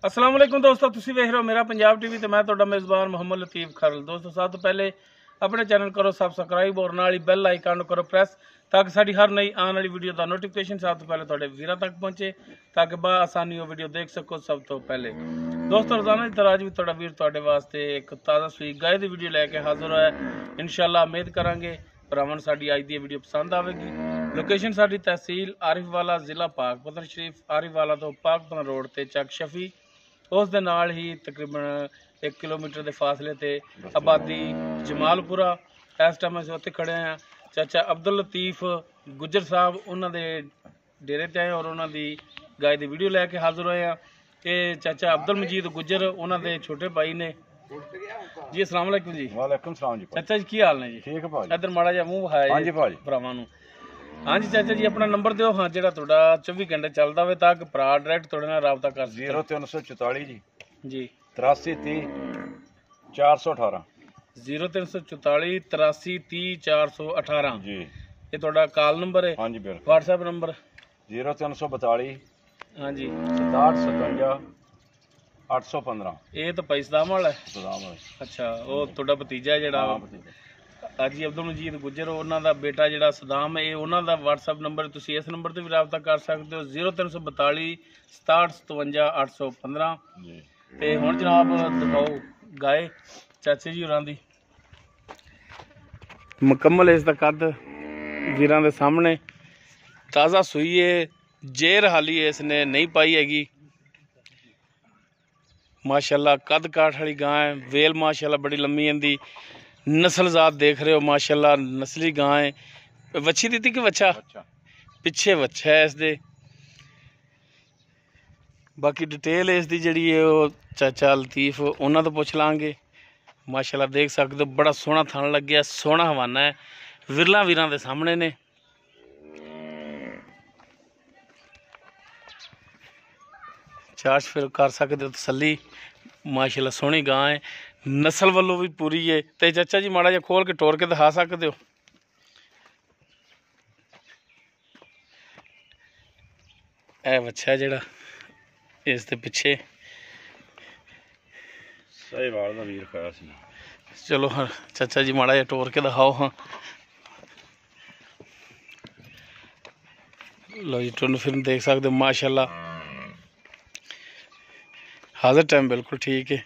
अस्सलाम वालेकुम दोस्तों, तुसी वेख रहे हो मेरा पंजाब टीवी तो मैं तुहाडा मेज़बान मोहम्मद लतीफ़ खरल। दोस्तों सब तो पहले अपने चैनल करो सबसक्राइब और नाल ही बेल आइकन करो प्रेस ताकि साड़ी हर नई आने वाली वीडियो का नोटिफिकेशन सब तो पहले तुहाडे वीरां तक पहुंचे ताकि आसानी वो वीडियो देख सको सब तो पहले। दोस्तों रोजाना की तरह अज भी तुहाडा वीर तुहाडे वास्ते एक ताज़ा सूई गाय की वीडियो लैके हाजिर होया। इंशाअल्लाह उम्मीद करांगे भरावां साडी अज दी वीडियो पसंद आवेगी। लोकेशन साडी तहसील आरिफवाला, जिला पाकपतन शरीफ। आरिफवाला तो पाकपतन रोड ते चक शफी, उस दे नाल ही तकरीबन 1 किलोमीटर के फासले ते आबादी जमालपुरा। इस टाइम असीं उत्थे खड़े हैं चाचा अब्दुल लतीफ गुज्जर साहब उन्होंने डेरे ते आए और उन्होंने गाय की वीडियो लैके हाजिर होए हैं। ये चाचा अब्दुल मजीद गुज्जर उन्होंने छोटे भाई ने जी। अस्सलाम वालेकुम जी। वालेकुम सलाम जी। चाचा जी की हाल ने जी? ठीक है भाजी। इधर माड़ा जिहा मूँह विखाया हाँ जी भाजी भरावां नूं। हाँ जी चाचा जी अपना नंबर दिओ हाँ जो तुहाडा 24 घंटे चलता हो ताकि भरा डायरैक्ट तुहाडे नाल राबता कर सके। 0344 जी 83 30 418 0344 83 30 418 जी। ये तुहाडा कॉल नंबर है? हाँ जी बिल्कुल। व्हाट्सएप नंबर 0342 हाँ जी 67 57 815। ये तो भाई सदाम वाला है। सलाम है। अच्छा वो तुहाडा भतीजा है जिहड़ा हाँ भतीजा। हाजी अब्दुल मजीद गुज्जर उन्हों का बेटा जिहड़ा सदाम है, उन्हों का व्हाट्सएप नंबर तुसीं इस नंबर पर भी रबता कर सकते हो 0342 67 57 815 जी। ते हुण जनाब दिखाओ गाय चाचे जी होरां दी मुकम्मल इसका कद वीरां दे सामने ताज़ा सूई है। जेर हाली इसने नहीं पाई हैगी। माशाल्लाह कद काठ वाली गाय है। वेल माशाल्लाह बड़ी लम्मी इंदी नस्ल जात देख रहे हो माशाल्लाह नस्ली गाय है। वच्छी दी कि वच्छा? पिछे वच्छा है इसदे। बाकी डिटेल इसकी जी है चाचा लतीफ उन्होंने तो पुछ लांगे। माशाल्लाह देख सकते हो बड़ा सोहना थन लग गया, सोहना हवाना है, विरला वीरां दे सामने ने। चार्ज फिर कर सकते हो तसली। माशाल्लाह सोहनी गां है, नस्ल वालों भी पूरी है। तो चाचा जी माड़ा जिहा खोल के टोर के दिखा सकते हो? ए बच्चा जिहड़ा इस दे पिछे सही वाल दा वीर खाया सी। चलो हाँ चाचा जी माड़ा जिहा टोर के दिखाओ। हाँ लो जी टुन फिर देख सकते हो माशाल्लाह हाजिर टाइम बिल्कुल ठीक है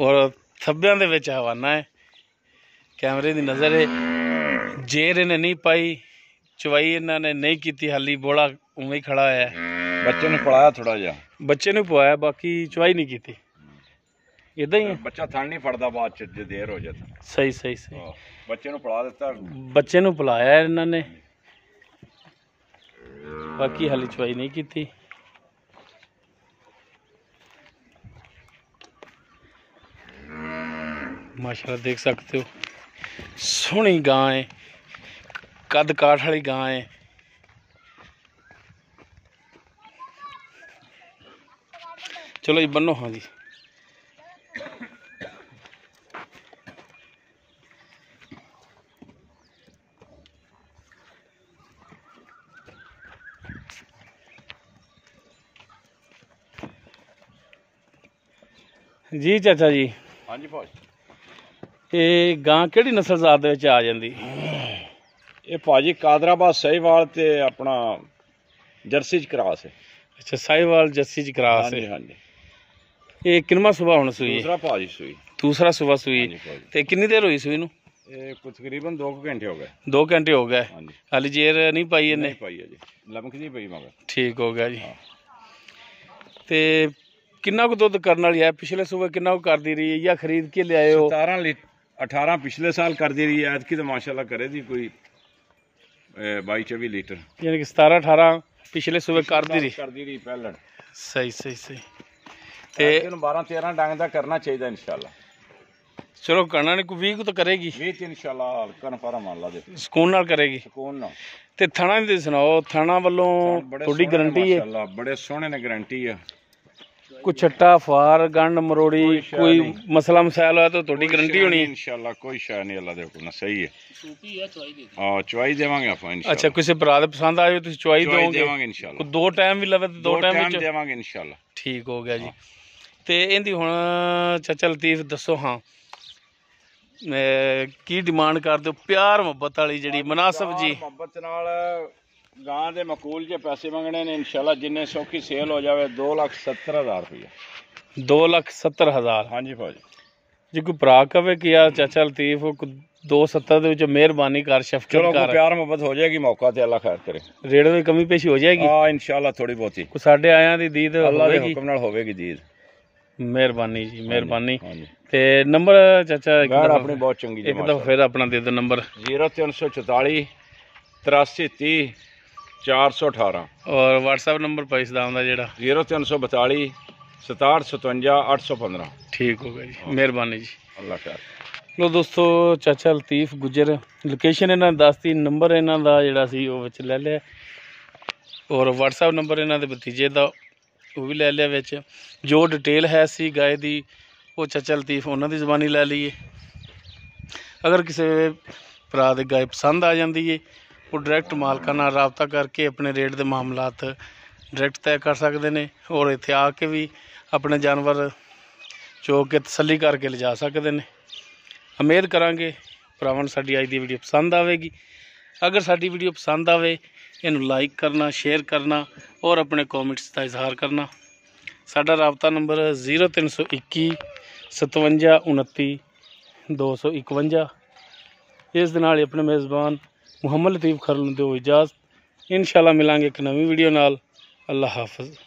और थब्बियां दे विच हवाना है। कैमरे की नज़र है। जेर इन्हें नहीं पाई, चवाई इन्होंने नहीं की हाली, बोला उवें ही खड़ा है। बच्चे ने पढ़ाया थोड़ा जा, बच्चे ने पवाया बाकी चवाई नहीं की। इदा ही है बच्चा थन नहीं फड़दा बाद च जे देर हो जाता। सही सही सही। बच्चे ने पढ़ा दिता, बच्चे ने पिलाया इन्होंने, बाकी हाली चवाई नहीं की। माशाल्लाह देख सकते हो सोहनी गां है, कद काठ वाली गां है। चलो जी बनो हाँ जी। जी चाचा जी। हाँ जी भाजी। ये गां केड़ी नस्ल जात दे विच आ जांदी? ये भाजी कादराबाद सहीवाल ते अपना जर्सी च क्रॉस है। अच्छा साहिवाल जर्सी च क्रॉस हाँ है। जी हाँ जी। ये किनवा सुबह हुण सूई? दूसरा भाजी सूई। दूसरा सुबह सूई। हाँ जी। ते कितनी देर हुई सूई नूं? ये तकरीबन 2 घंटे हो गए। 2 घंटे हो गए। हाँ जी। हाली जेर नहीं पाई इन्हें? नहीं पाई है जी, लमक नहीं पई मगर। ठीक हो गया जी। ते किन्ना को दुध करने वाली है? पिछले सुबह किन्ना को कर दी रही है या खरीद के ले आए हो? 18 पिछले साल कर दी रही है, ऐतकी तो माशाल्लाह करे दी कोई 22-24 लीटर। यानी कि 17-18 पिछले सुबह कर दी रही पहले। सही सही सही। ते 12-13 डंग दा करना चाहिए इंशाल्लाह। चलो करना नहीं, कोई 20 को तो करेगी। 20 इंशाल्लाह कन्फर्म अल्लाह दे सुकून नाल करेगी। सुकून ना। ते थाना दी सुनाओ, थाना वालों थोड़ी गारंटी है? माशाल्लाह बड़े सोहने ने गारंटी है। ਕੋਈ ਛੱਟਾ ਫਾਰ ਗੰਢ ਮਰੋੜੀ ਕੋਈ ਮਸਲਾ ਮਸਾਇਲ ਹੋਇਆ ਤਾਂ ਤੁਹਾਡੀ ਗਾਰੰਟੀ ਹੋਣੀ ਇਨਸ਼ਾਅੱਲਾ ਕੋਈ ਸ਼ੈ ਨਹੀਂ ਅੱਲਾ ਦੇ ਹੁਕਮ ਨਾਲ ਸਹੀ ਹੈ ਹਾਂ ਚੁਆਈ ਦੇਵਾਂਗੇ ਆਪਾਂ ਇਨਸ਼ਾਅੱਲਾ ਅੱਛਾ ਕਿਸੇ ਭਰਾ ਦੇ ਪਸੰਦ ਆਏ ਤੁਸੀਂ ਚੁਆਈ ਦੋਗੇ ਦੇਵਾਂਗੇ ਇਨਸ਼ਾਅੱਲਾ ਕੋਈ 2 ਟਾਈਮ ਵੀ ਲਵੇ ਤਾਂ 2 ਟਾਈਮ ਵਿੱਚ ਦੇਵਾਂਗੇ ਇਨਸ਼ਾਅੱਲਾ ਠੀਕ ਹੋ ਗਿਆ ਜੀ ਤੇ ਇਹਦੀ ਹੁਣ ਚਾਚਾ ਲਤੀਫ ਦੱਸੋ ਹਾਂ ਕੀ ਡਿਮਾਂਡ ਕਰਦੇ ਹੋ ਪਿਆਰ ਮੁਹੱਬਤ ਵਾਲੀ ਜਿਹੜੀ ਮੁਨਾਸਬ ਜੀ ਮੁਹੱਬਤ ਨਾਲ ਗਾਂ ਦੇ ਮਕੂਲ ਜੇ ਪੈਸੇ ਮੰਗਣੇ ਨੇ ਇਨਸ਼ਾਅੱਲਾ ਜਿੰਨੇ ਸੌਖੀ ਸੇਲ ਹੋ ਜਾਵੇ 2,70,000 ਰੁਪਏ 2,70,000 ਹਾਂਜੀ ਭਾਜੀ ਜੇ ਕੋਈ ਭਰਾ ਕਵੇ ਕਿ ਯਾਰ ਚਾਚਾ ਲਤੀਫ 2,70 ਦੇ ਵਿੱਚ ਮਿਹਰਬਾਨੀ ਕਰ ਸ਼ਫਕਤ ਚਲੋ ਕਰ ਪਿਆਰ ਮੁਹੱਬਤ ਹੋ ਜਾਏਗੀ ਮੌਕਾ ਤੇ ਅੱਲਾ ਖੈਰ ਕਰੇ ਰੇਟ ਦੀ ਕਮੀ ਪੇਸ਼ੀ ਹੋ ਜਾਏਗੀ ਹਾਂ ਇਨਸ਼ਾਅੱਲਾ ਥੋੜੀ ਬਹੁਤੀ ਕੋਈ ਸਾਡੇ ਆਇਆਂ ਦੀ ਦੀਦ ਅੱਲਾ ਦੇ ਹੁਕਮ ਨਾਲ ਹੋਵੇਗੀ ਦੀਦ ਮਿਹਰਬਾਨੀ ਜੀ ਮਿਹਰਬਾਨੀ ਤੇ ਨੰਬਰ ਚਾਚਾ ਯਾਰ ਆਪਣੀ ਬਹੁਤ ਚੰਗੀ ਇੱਕ ਦਫਾ ਫਿਰ ਆਪਣਾ ਦੇ ਦਿਓ ਨੰਬਰ 0344 8330 418 ਔਰ WhatsApp ਨੰਬਰ ਪੈਸੇ ਦਾ ਆਉਂਦਾ ਜਿਹੜਾ 0342 6757 815 ਠੀਕ ਹੋ ਗਿਆ ਜੀ ਮਿਹਰਬਾਨੀ ਜੀ ਅੱਲਾ ਖੈਰ ਲੋ ਦੋਸਤੋ ਚਾਚਾ ਲਤੀਫ ਗੁੱਜਰ ਲੋਕੇਸ਼ਨ ਇਹਨਾਂ ਦੱਸਤੀ ਨੰਬਰ ਇਹਨਾਂ ਦਾ ਜਿਹੜਾ ਸੀ ਉਹ ਵਿੱਚ ਲੈ ਲਿਆ ਔਰ WhatsApp ਨੰਬਰ ਇਹਨਾਂ ਦੇ ਭਤੀਜੇ ਦਾ ਉਹ ਵੀ ਲੈ ਲਿਆ ਵਿੱਚ ਜੋ ਡਿਟੇਲ ਹੈ ਸੀ ਗਾਏ ਦੀ ਉਹ ਚਾਚਾ ਲਤੀਫ ਉਹਨਾਂ ਦੀ ਜ਼ਬਾਨੀ ਲੈ ਲਈਏ ਅਗਰ ਕਿਸੇ ਭਰਾ ਦੇ ਗਾਏ ਪਸੰਦ ਆ ਜਾਂਦੀ ਹੈ ਉਹ ਡਾਇਰੈਕਟ ਮਾਲਕਾਂ ਨਾਲ ਰਾਬਤਾ ਕਰਕੇ ਆਪਣੇ ਰੇਟ ਦੇ ਮਾਮਲਾਤ ਡਾਇਰੈਕਟ ਤੈਅ ਕਰ ਸਕਦੇ ਨੇ ਔਰ ਇੱਥੇ ਆ ਕੇ ਵੀ ਆਪਣੇ ਜਾਨਵਰ ਚੋ ਕੇ ਤਸੱਲੀ ਕਰਕੇ ਲਿਜਾ ਸਕਦੇ ਨੇ ਉਮੀਦ ਕਰਾਂਗੇ ਭਰਾਵਾਂ ਨੂੰ ਸਾਡੀ ਅੱਜ ਦੀ ਵੀਡੀਓ ਪਸੰਦ ਆਵੇਗੀ ਅਗਰ ਸਾਡੀ ਵੀਡੀਓ ਪਸੰਦ ਆਵੇ ਇਹਨੂੰ ਲਾਈਕ ਕਰਨਾ ਸ਼ੇਅਰ ਕਰਨਾ ਔਰ ਆਪਣੇ ਕਮੈਂਟਸ ਦਾ ਇਜ਼ਹਾਰ ਕਰਨਾ ਸਾਡਾ ਰਾਬਤਾ ਨੰਬਰ 0321 57 29 251 ਇਸ ਦੇ ਨਾਲ ਹੀ ਆਪਣੇ ਮੇਜ਼ਬਾਨ ਮੁਹੰਮਦ ਲਤੀਫ ਖਰਲ ਨੂੰ ਦਿਓ ਇਜਾਜ਼ਤ ਇੰਸ਼ਾਅੱਲਾ ਮਿਲਾਂਗੇ ਇੱਕ ਨਵੀਂ ਵੀਡੀਓ ਨਾਲ ਅੱਲਾ ਹਾਫਿਜ਼